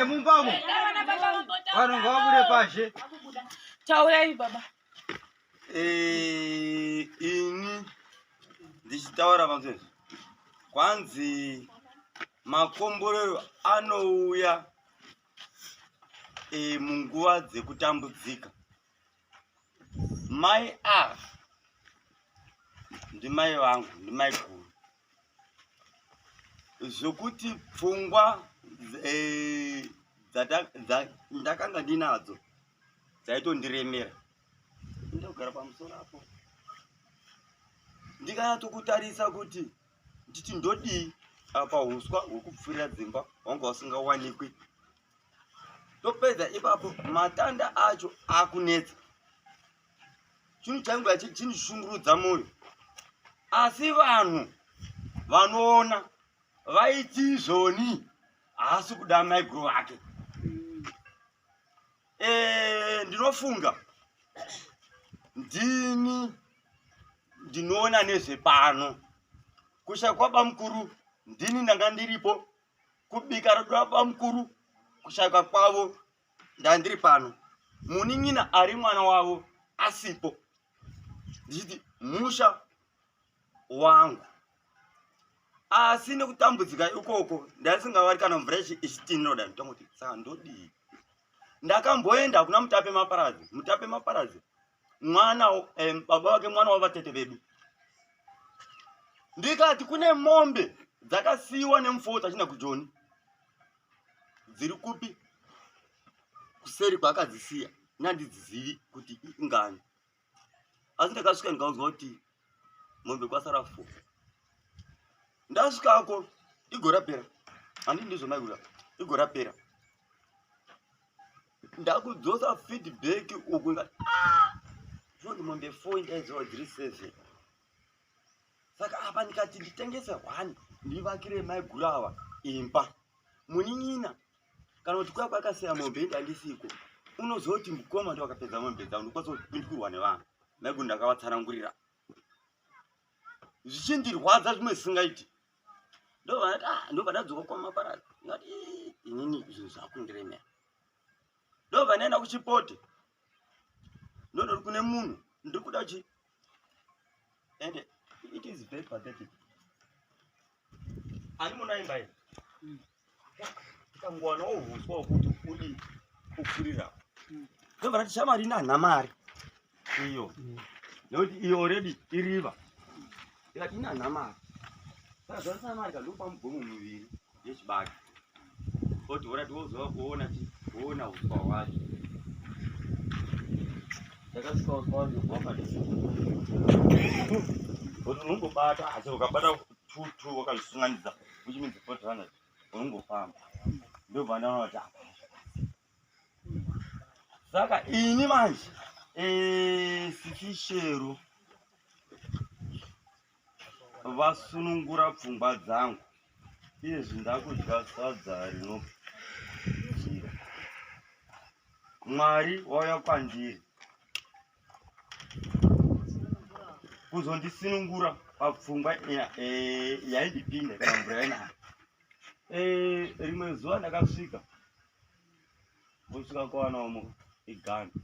mumbamo. Vanhu ngavabude pashe. Taurai baba. Ini ndichitaura mazvezvo. Kwanzi makomborero anouya munguva dzekutambudzika. Mai ndimai vangu, ndimai guru. Zvokuti pfungwa ndakanga ndinadzo dzaitondiremera. Ndogara pamusoro apo. Ndikanyatsokutarisa kuti nditi ndodii apa huswa hwekupfurira dzimba hwanga husingawanikwi. Topedza ipapo matanda acho akunetsa. Chinhu changu chinishungurudza mwoyo. Asi vanhu vanoona vaiti izvoni haasi kuda mai guru vake. Ndinofunga ndinoona nezvepano. Kushaya kwababa mukuru ndini ndanga ndiripo. Kubika rodo baba mukuru kushayika kwavo ndandiri pano. Munin'ina ari mwana wavo asipo. Ndichiti musha wangu. Asi nekutambudzika ikoko ndasingavari kana mvura ichitinoda ndototi saka ndodii. Ndakamboenda kuna mutape maparadzi. Mwana baba wake mwana wavatete vedu. Ndikati kune mombe dzakasiyiwa nemufodzi achina kujoni. Dziri kupi? Kuseri kwakadzisiya. Nandidzizivi kuti ingani. Asi ndakasvika ndikaudzwa kuti mombe kwasara 4. Ndasvikako igorapera. Handii ndizvo maigura. Igorapera. Ndakudzosa feedback uku ngati zvoti mombe 4 ndaizowa dziri 7. Saka apa ndikati nditengese 1 ndivakire maiguru ava imba. Munin'ina kana kuti kwaya kwakasiya mombe ndandisiko. Unozoti mukoma ndo wakapedza mombe dzavo ndokwaso kupindukurwa nevanhu. Maiguru ndakavatsanangurira. Zvichindirwadza zvimwe zvisingaiti. Ndobva ndadzoka kwamaparadzi. Ndikati inini zvinhu zvakundiremera. Ndobva ndaenda kuchipote. Ndodori kune munhu ndiri kuda chi. And it is very pathetic. Ari muna imba iyi. Kangwana ohuswa ukuthi udi kupfurira. Ndobva ndati shamari ina mari. Iyo. Noti iyo already iriva. Ndikati ina mari. Saka zvasina mari kandopa mugomo miviri yechibage. Oti urati wozoona uswa hwacho. Ndakasvika uswa hwacho hwakadii. Oti unongobata asi ukabata 2 wakazvisunganidza uchimidzi 400 unongofamba. Ndobva ndaona kuti saka ini manje sifishero vasunungura pfungwa dzangu. Izvi ndakudya sadza rinokira. Mwari wauya kwandiri kuzondisunungura papfungwa yaindipinda kana mvura yainaya. Rimwe zuva ndakasvika kusvika kwavanaomo iganda.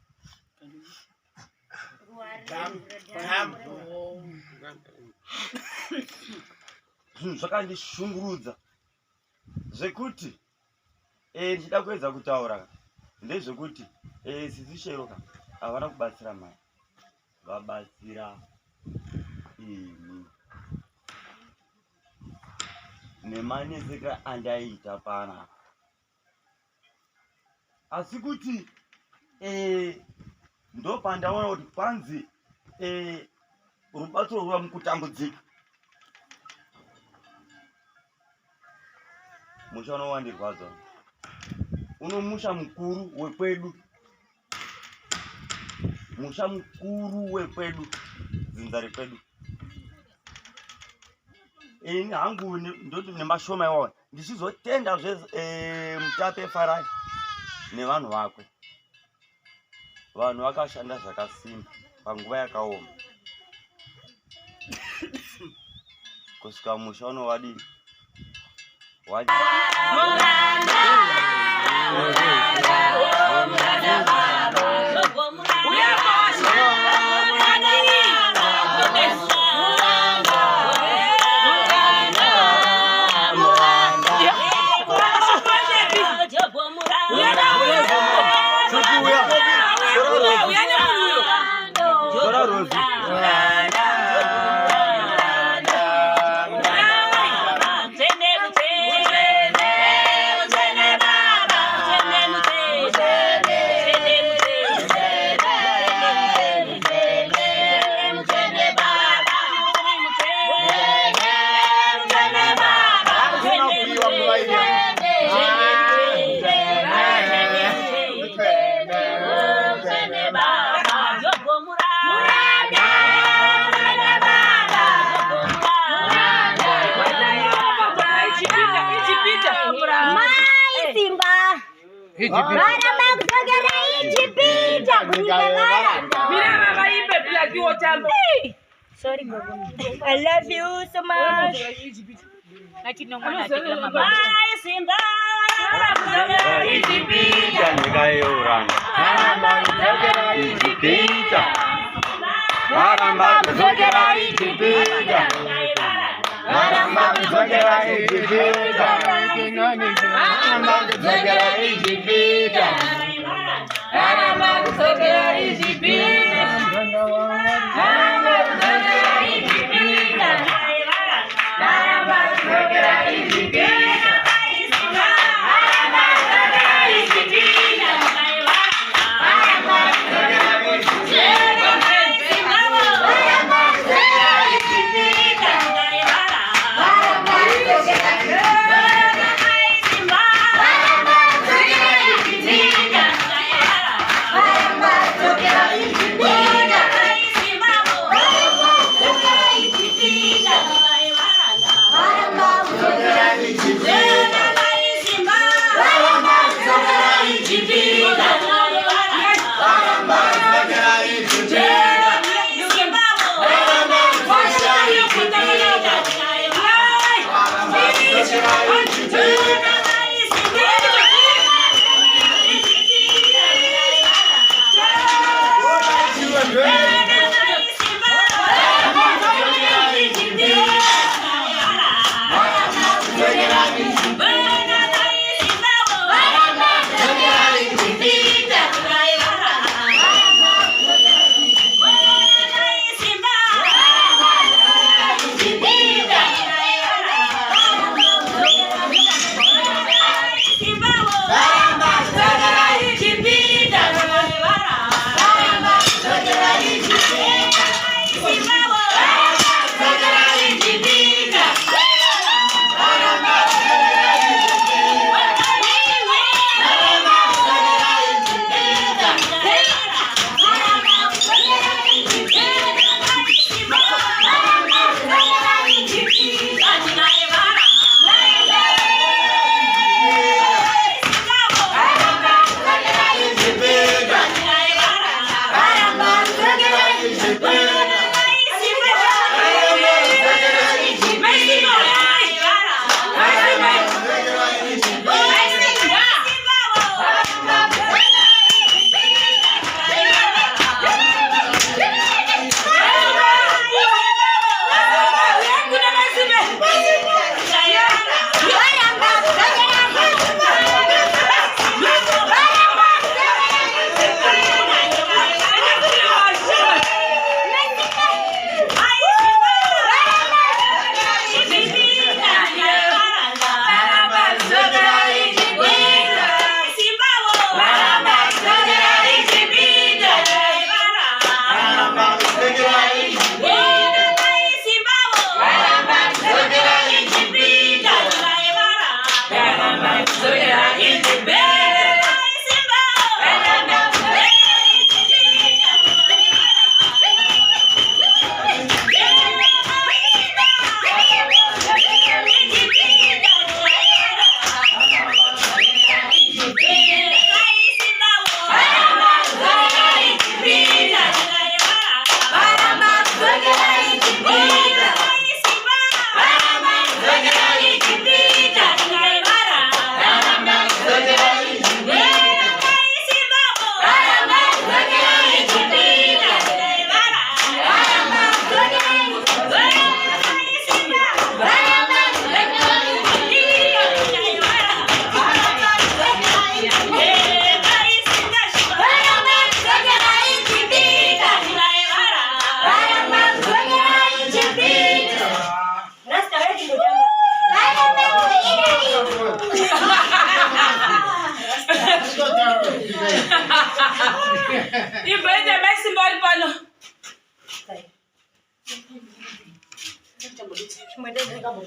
Zvinhu zvakandishungurudza zvekuti ndichida kuedza kutaura ndezvekuti sisishero havana kubatsira mai, vabatsira ini nemaneseka andaita pana. Asi kuti ndopandaona kuti kwanzi rubatsiro rwuya mukutambudzika. Musha unowandirwadza. Unomusha mukuru wekwedu. Musha mukuru wekwedu. Dzinza rekwedu. Ini hangu ndoti nemashoma iwawo ndichizotenda mutape Farai nevanhu vakwe. Vanhu vakashanda zvakasimba panguva yakaoma. Kusvika musha unovadii. I love you so much. Bye, Simba.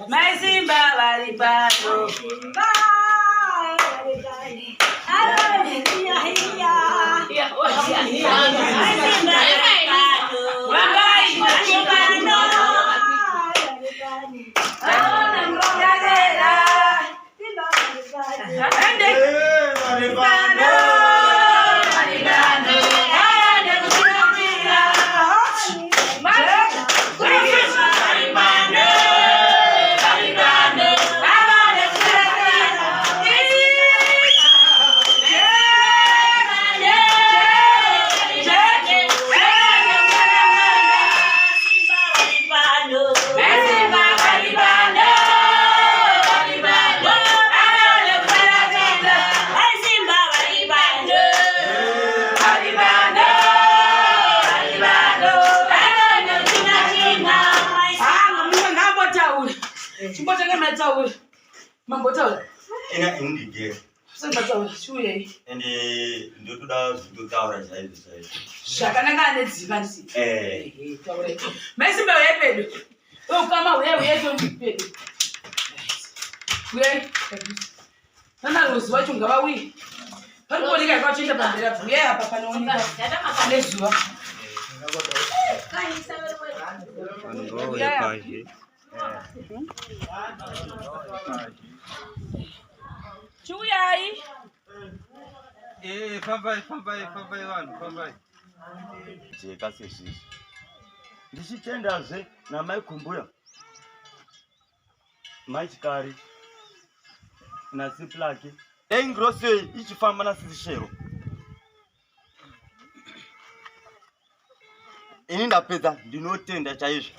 My Simba, Simba, wamai. Chimbotenge matauro. Mambotaura. Ina indigere. Semataura chiuye. Ende ndotoda kutaura chaizvo. Zvakanaka nedziva ndisi. Taure. Maisimba uyepedo. Ukama uye tompedo. Uye. Nana rozi wacho ngava uye. Panikuoneka kwachinda pambera uye apa panooneka. Nezuva. Chiuyai. Fambai vanhu, fambai. Jeka sezvizvi. Ndichitendazve namai kumbuya. Mai chikari. Nasiplake. Engrosei ichifamba nasishero. Ini ndapedza ndinotenda chaizvo.